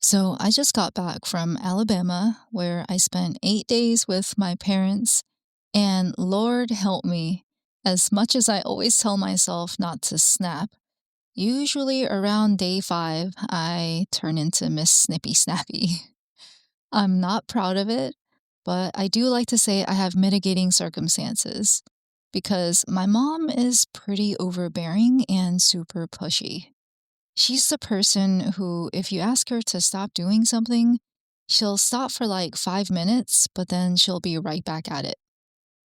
So I just got back from Alabama, where I spent 8 days with my parents, and Lord help me, as much as I always tell myself not to snap, usually around day 5, I turn into Miss Snippy Snappy. I'm not proud of it, but I do like to say I have mitigating circumstances because my mom is pretty overbearing and super pushy. She's the person who, if you ask her to stop doing something, she'll stop for like 5 minutes, but then she'll be right back at it.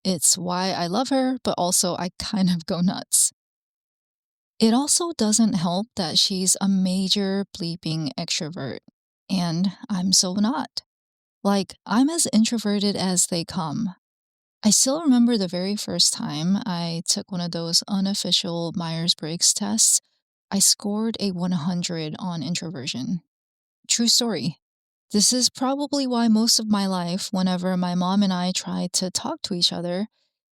It's why I love her, but also I kind of go nuts. It also doesn't help that she's a major bleeping extrovert, and I'm so not. Like, I'm as introverted as they come. I still remember the very first time I took one of those unofficial Myers Briggs tests. I scored a 100 on introversion. True story. This is probably why most of my life, whenever my mom and I try to talk to each other,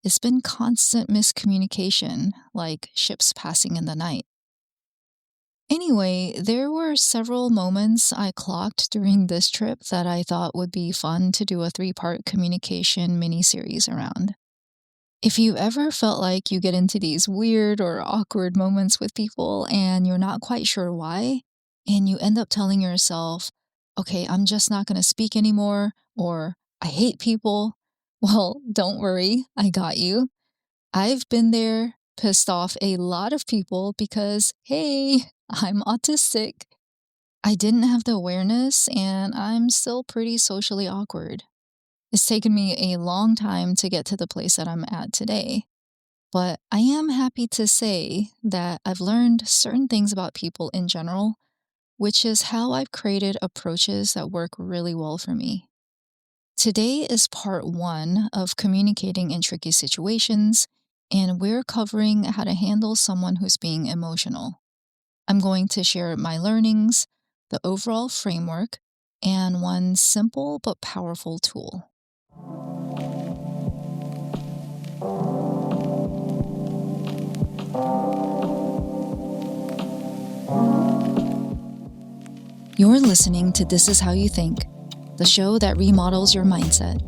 it's been constant miscommunication, like ships passing in the night. Anyway, there were several moments I clocked during this trip that I thought would be fun to do a three-part communication mini-series around. If you ever felt like you get into these weird or awkward moments with people and you're not quite sure why, and you end up telling yourself, okay, I'm just not going to speak anymore, or I hate people, well, don't worry, I got you. I've been there, pissed off a lot of people because, hey, I'm autistic. I didn't have the awareness, and I'm still pretty socially awkward. It's taken me a long time to get to the place that I'm at today, but I am happy to say that I've learned certain things about people in general, which is how I've created approaches that work really well for me. Today is part one of communicating in tricky situations, and we're covering how to handle someone who's being emotional. I'm going to share my learnings, the overall framework, and one simple but powerful tool. You're listening to This Is How You Think, the show that remodels your mindset.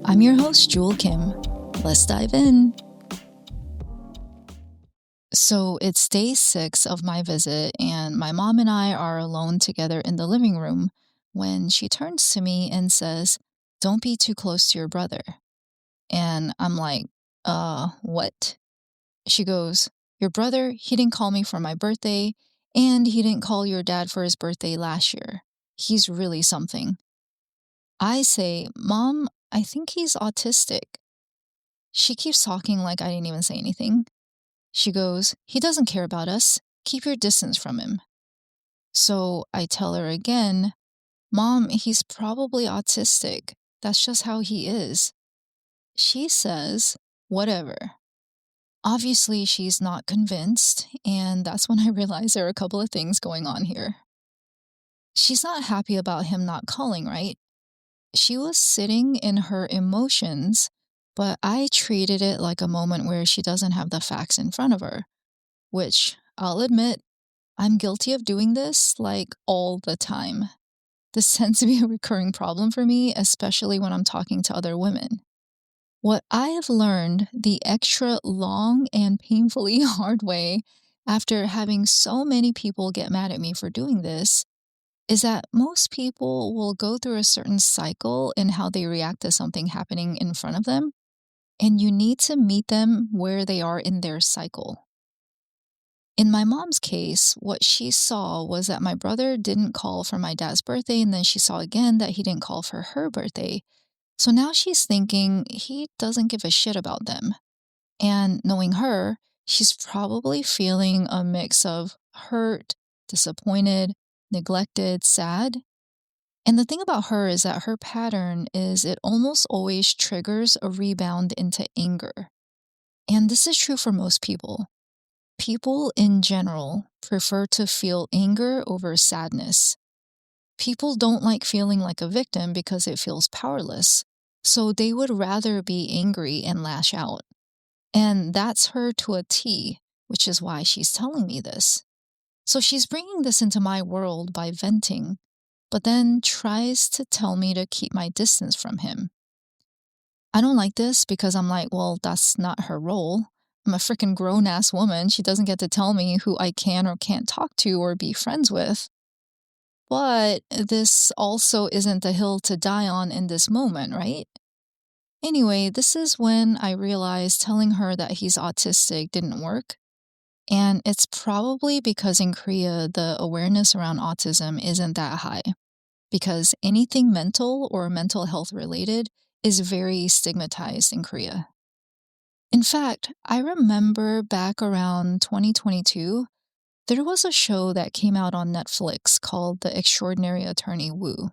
I'm your host, Jewel Kim. Let's dive in. So it's day 6 of my visit, and my mom and I are alone together in the living room when she turns to me and says, "Don't be too close to your brother." And I'm like, what? She goes, "Your brother, he didn't call me for my birthday, and he didn't call your dad for his birthday last year. He's really something." I say, "Mom, I think he's autistic." She keeps talking like I didn't even say anything. She goes, "He doesn't care about us. Keep your distance from him." So I tell her again, "Mom, he's probably autistic. That's just how he is." She says, "Whatever." Obviously, she's not convinced, and that's when I realize there are a couple of things going on here. She's not happy about him not calling, right? She was sitting in her emotions, but I treated it like a moment where she doesn't have the facts in front of her, which I'll admit, I'm guilty of doing this like all the time. This tends to be a recurring problem for me, especially when I'm talking to other women. What I have learned the extra long and painfully hard way after having so many people get mad at me for doing this is that most people will go through a certain cycle in how they react to something happening in front of them, and you need to meet them where they are in their cycle. In my mom's case, what she saw was that my brother didn't call for my dad's birthday, and then she saw again that he didn't call for her birthday. So now she's thinking he doesn't give a shit about them. And knowing her, she's probably feeling a mix of hurt, disappointed, neglected, sad. And the thing about her is that her pattern is it almost always triggers a rebound into anger. And this is true for most people. People in general prefer to feel anger over sadness. People don't like feeling like a victim because it feels powerless. So they would rather be angry and lash out. And that's her to a T, which is why she's telling me this. So she's bringing this into my world by venting. but then tries to tell me to keep my distance from him. I don't like this because I'm like, well, that's not her role. I'm a freaking grown ass woman. She doesn't get to tell me who I can or can't talk to or be friends with. But this also isn't the hill to die on in this moment, right? Anyway, this is when I realized telling her that he's autistic didn't work. And it's probably because in Korea, the awareness around autism isn't that high, because anything mental or mental health related is very stigmatized in Korea. In fact, I remember back around 2022, there was a show that came out on Netflix called The Extraordinary Attorney Woo.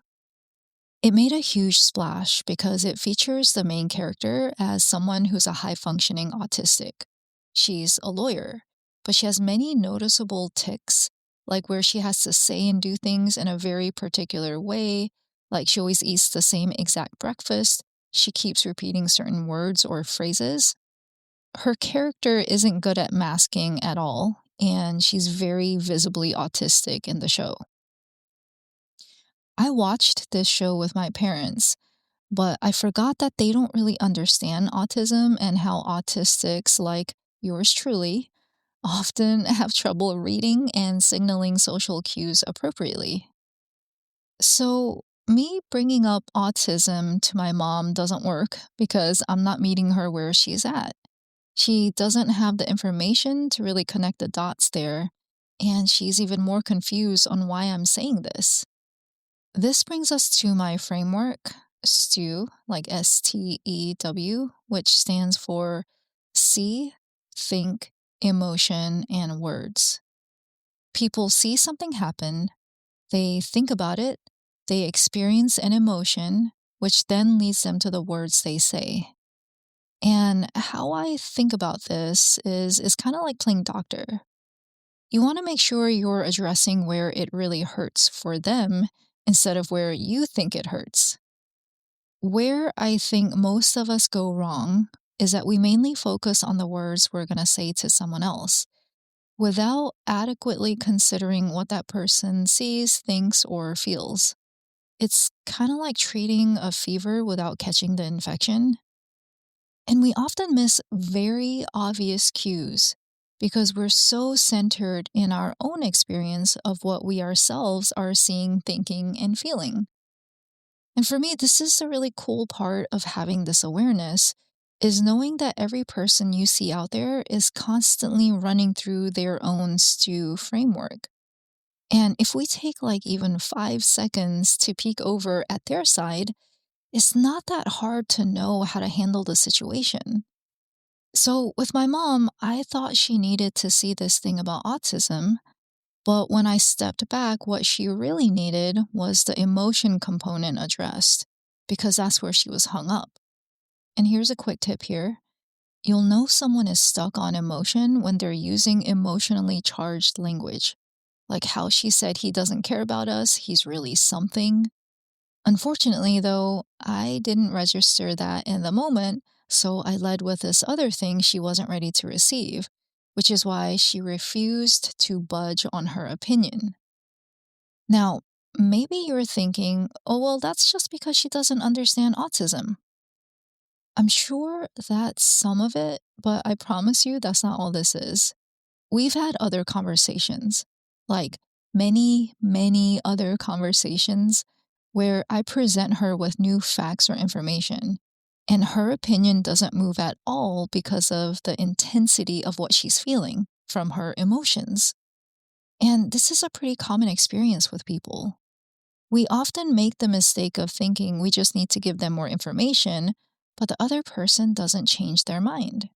It made a huge splash because it features the main character as someone who's a high functioning autistic. She's a lawyer, but she has many noticeable tics, like where she has to say and do things in a very particular way, like she always eats the same exact breakfast, she keeps repeating certain words or phrases. Her character isn't good at masking at all, and she's very visibly autistic in the show. I watched this show with my parents, but I forgot that they don't really understand autism and how autistics, like yours truly, often have trouble reading and signaling social cues appropriately. So, me bringing up autism to my mom doesn't work because I'm not meeting her where she's at. She doesn't have the information to really connect the dots there, and she's even more confused on why I'm saying this. This brings us to my framework, STEW, like STEW, which stands for see, think, emotion, and words. People see something happen, they think about it, they experience an emotion, which then leads them to the words they say. And how I think about this is kind of like playing doctor. You want to make sure you're addressing where it really hurts for them instead of where you think it hurts. Where I think most of us go wrong is that we mainly focus on the words we're going to say to someone else without adequately considering what that person sees, thinks, or feels. It's kind of like treating a fever without catching the infection. And we often miss very obvious cues because we're so centered in our own experience of what we ourselves are seeing, thinking, and feeling. And for me, this is the really cool part of having this awareness is knowing that every person you see out there is constantly running through their own stew framework. And if we take like even 5 seconds to peek over at their side, it's not that hard to know how to handle the situation. So, with my mom, I thought she needed to see this thing about autism, but when I stepped back, what she really needed was the emotion component addressed, because that's where she was hung up. And here's a quick tip here. You'll know someone is stuck on emotion when they're using emotionally charged language, like how she said he doesn't care about us, he's really something. Unfortunately, though, I didn't register that in the moment, so I led with this other thing she wasn't ready to receive, which is why she refused to budge on her opinion. Now, maybe you're thinking, oh, well, that's just because she doesn't understand autism. I'm sure that's some of it, but I promise you that's not all this is. We've had other conversations, like many, many other conversations, where I present her with new facts or information, and her opinion doesn't move at all because of the intensity of what she's feeling from her emotions. And this is a pretty common experience with people. We often make the mistake of thinking we just need to give them more information, but the other person doesn't change their mind.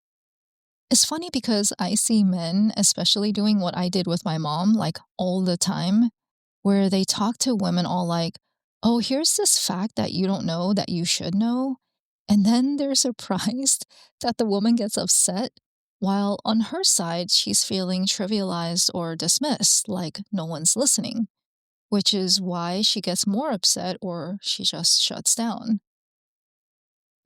It's funny because I see men, especially doing what I did with my mom, like all the time, where they talk to women all like, oh, here's this fact that you don't know that you should know. And then they're surprised that the woman gets upset, while on her side, she's feeling trivialized or dismissed, like no one's listening, which is why she gets more upset or she just shuts down.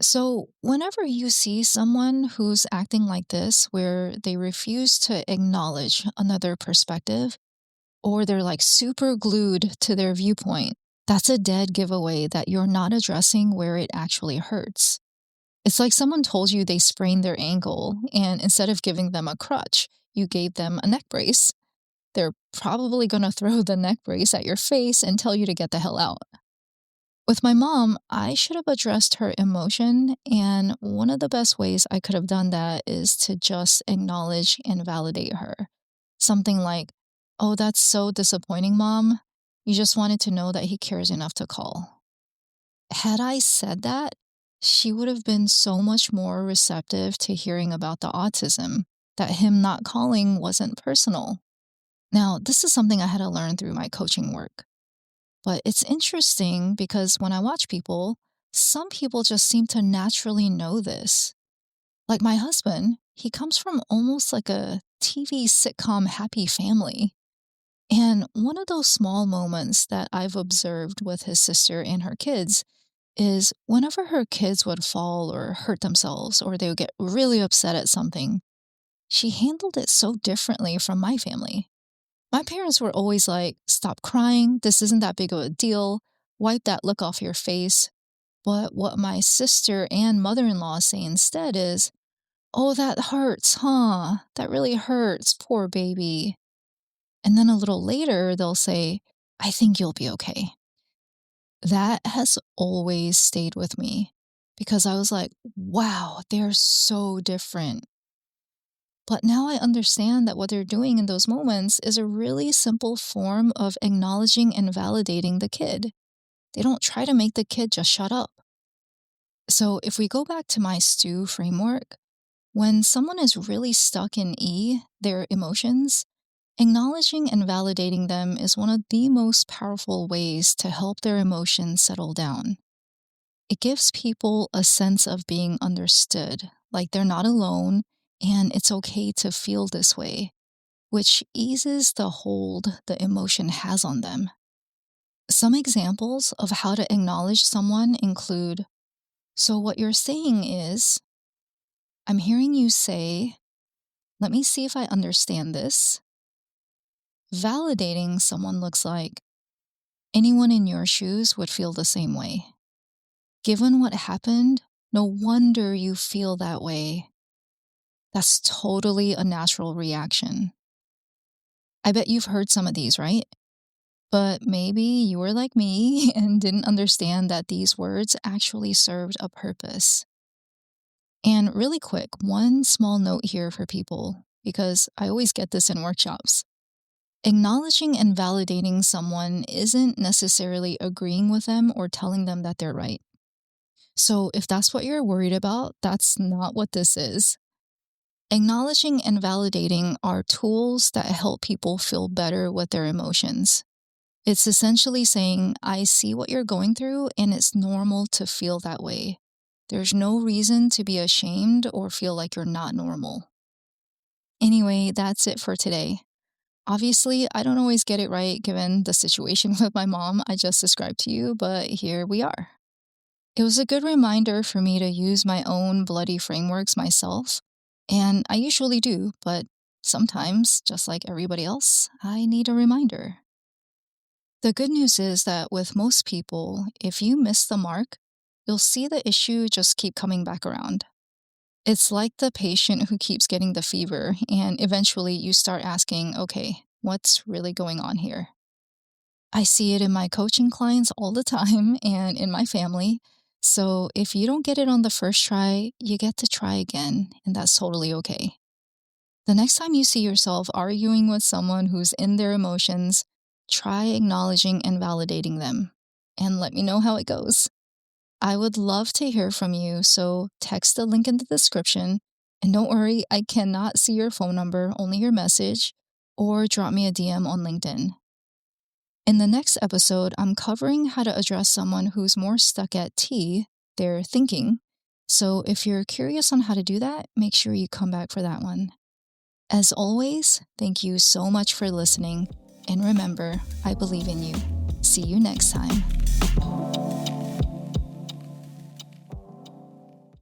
So, whenever you see someone who's acting like this, where they refuse to acknowledge another perspective, or they're like super glued to their viewpoint, That's a dead giveaway that you're not addressing where it actually hurts. It's like someone told you they sprained their ankle, and instead of giving them a crutch, you gave them a neck brace. They're probably going to throw the neck brace at your face and tell you to get the hell out. With my mom, I should have addressed her emotion, and one of the best ways I could have done that is to just acknowledge and validate her. Something like, "Oh, that's so disappointing, Mom. You just wanted to know that he cares enough to call." Had I said that, she would have been so much more receptive to hearing about the autism, that him not calling wasn't personal. Now, this is something I had to learn through my coaching work. But it's interesting because when I watch people, some people just seem to naturally know this. Like my husband, he comes from almost like a TV sitcom happy family. And one of those small moments that I've observed with his sister and her kids is whenever her kids would fall or hurt themselves or they would get really upset at something, she handled it so differently from my family. My parents were always like, "Stop crying, this isn't that big of a deal, wipe that look off your face." But what my sister and mother in law say instead is, "Oh, that hurts, huh? That really hurts, poor baby." And then a little later, they'll say, "I think you'll be okay." That has always stayed with me because I was like, wow, they're so different. But now I understand that what they're doing in those moments is a really simple form of acknowledging and validating the kid. They don't try to make the kid just shut up. So if we go back to my stew framework, when someone is really stuck in their emotions, acknowledging and validating them is one of the most powerful ways to help their emotions settle down. It gives people a sense of being understood, like they're not alone and it's okay to feel this way, which eases the hold the emotion has on them. Some examples of how to acknowledge someone include, "So, what you're saying is, I'm hearing you say, let me see if I understand this." Validating someone looks like, "Anyone in your shoes would feel the same way. Given what happened, no wonder you feel that way. That's totally a natural reaction." I bet you've heard some of these, right? But maybe you were like me and didn't understand that these words actually served a purpose. And really quick, one small note here for people, because I always get this in workshops. Acknowledging and validating someone isn't necessarily agreeing with them or telling them that they're right. So if that's what you're worried about, that's not what this is. Acknowledging and validating are tools that help people feel better with their emotions. It's essentially saying, "I see what you're going through and it's normal to feel that way. There's no reason to be ashamed or feel like you're not normal." Anyway, that's it for today. Obviously, I don't always get it right given the situation with my mom I just described to you, but here we are. It was a good reminder for me to use my own bloody frameworks myself, and I usually do, but sometimes, just like everybody else, I need a reminder. The good news is that with most people, if you miss the mark, you'll see the issue just keep coming back around. It's like the patient who keeps getting the fever, and eventually you start asking, okay, what's really going on here? I see it in my coaching clients all the time and in my family. So if you don't get it on the first try, you get to try again, and that's totally okay. The next time you see yourself arguing with someone who's in their emotions, try acknowledging and validating them, and let me know how it goes. I would love to hear from you, so text the link in the description. And don't worry, I cannot see your phone number, only your message, or drop me a DM on LinkedIn. In the next episode, I'm covering how to address someone who's more stuck at their thinking. So if you're curious on how to do that, make sure you come back for that one. As always, thank you so much for listening. And remember, I believe in you. See you next time.